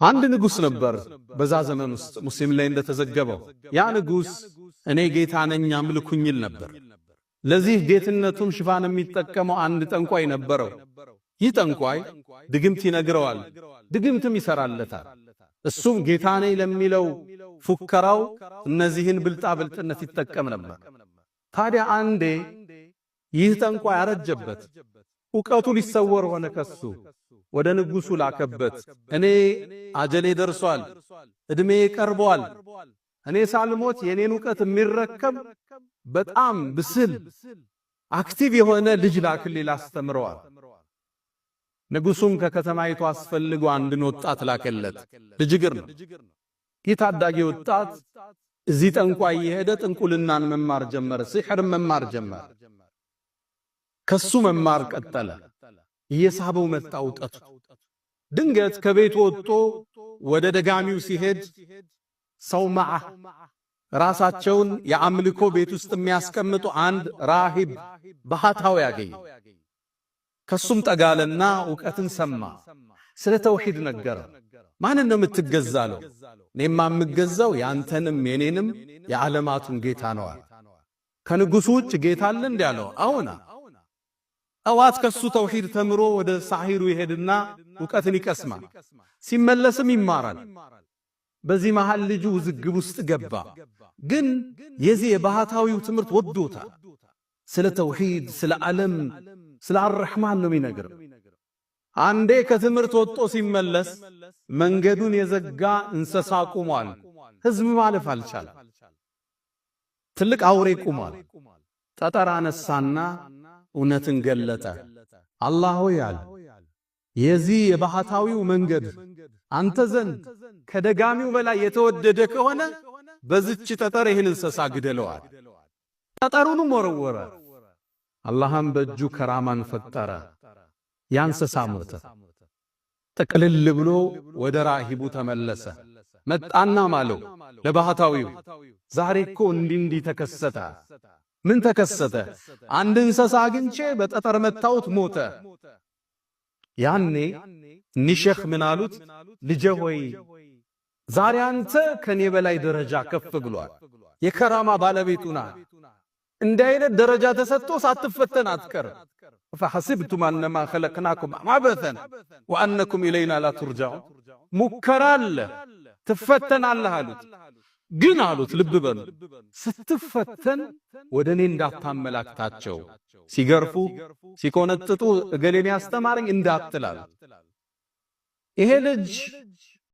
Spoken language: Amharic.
አንድ ንጉስ ነበር በዛ ዘመን ውስጥ ሙስሊም ላይ እንደተዘገበው። ያ ንጉስ እኔ ጌታ ነኝ አምልኩኝ ይል ነበር። ለዚህ ጌትነቱን ሽፋን የሚጠቀመው አንድ ጠንቋይ ነበረው። ይህ ጠንቋይ ድግምት ይነግረዋል፣ ድግምትም ይሰራለታል። እሱም ጌታ ነኝ ለሚለው ፉከራው እነዚህን ብልጣብልጥነት ይጠቀም ነበር። ታዲያ አንዴ ይህ ጠንቋይ አረጀበት፣ ዕውቀቱ ሊሰወር ሆነ ከሱ። ወደ ንጉሱ ላከበት። እኔ አጀሌ ደርሷል፣ እድሜ ቀርቧል፣ እኔ ሳልሞት የኔን ዕውቀት የሚረከብ በጣም ብስል አክቲቭ የሆነ ልጅ ላክልኝ ላስተምረዋል። ንጉሱም ከከተማይቱ አስፈልጎ አንድን ወጣት ላከለት። ልጅ እግር ነው። ይህ ታዳጊ ወጣት እዚህ ጠንቋይ የሄደ ጥንቁልናን መማር ጀመረ፣ ሲሕርን መማር ጀመረ። ከሱ መማር ቀጠለ። እየሳበው መጣ ዕውቀቱ። ድንገት ከቤቱ ወጥቶ ወደ ደጋሚው ሲሄድ ሰው መዓ ራሳቸውን የአምልኮ ቤት ውስጥ የሚያስቀምጡ አንድ ራሂብ ባህታዊ ያገኘ። ከሱም ጠጋለና ዕውቀትን ሰማ። ስለ ተውሂድ ነገረ። ማንን ነው የምትገዛለው? እኔማ የምገዛው ያንተንም የኔንም የዓለማቱን ጌታ ነው አለ። ከንጉሱ ውጭ ጌታ አለ እንዴ አለው። አዎና። ጠዋት ከሱ ተውሂድ ተምሮ ወደ ሳሂሩ ይሄድና ዕውቀትን ይቀስማል። ሲመለስም ይማራል። በዚህ መሃል ልጁ ውዝግብ ውስጥ ገባ። ግን የዚህ የባህታዊው ትምህርት ወዶታል። ስለ ተውሂድ፣ ስለ ዓለም፣ ስለ አርሕማን ነው የሚነግረው። አንዴ ከትምህርት ወጥቶ ሲመለስ መንገዱን የዘጋ እንስሳ ቁሟል። ሕዝብ ማለፍ አልቻለም። ትልቅ አውሬ ቁሟል። ጠጠር አነሳና እውነትን ገለጠ። አላህ ሆይ አለ፣ የዚህ የባህታዊው መንገድ አንተ ዘንድ ከደጋሚው በላይ የተወደደ ከሆነ በዚች ጠጠር ይህን እንስሳ ግደለዋል። ጠጠሩንም ወረወረ። አላህም በእጁ ከራማን ፈጠረ። ያ እንስሳ ሞተ። ጥቅልል ብሎ ወደ ራሂቡ ተመለሰ። መጣና ማለው ለባህታዊው፣ ዛሬ እኮ እንዲህ ተከሰተ። ምን ተከሰተ? አንድ እንስሳ አግኝቼ በጠጠር መታውት ሞተ። ያኔ ኒሸኽ ምን አሉት? ልጄ ሆይ ዛሬ አንተ ከኔ በላይ ደረጃ ከፍ ብሏል። የከራማ ባለቤቱና እንዲህ አይነት ደረጃ ተሰጥቶ ሳትፈተን አትቀርም። ፈሐሲብቱም አነማ ኸለቅናኩም አበተን ወአነኩም ኢለይና ላ ቱርጃዑን። ሙከራ አለ፣ ትፈተናለህ አሉት። ግን አሉት ልብ በሉ፣ ስትፈተን ወደ እኔ እንዳታመላክታቸው፣ ሲገርፉ ሲኮነጥጡ እገሌን ያስተማረኝ እንዳትላል። ይሄ ልጅ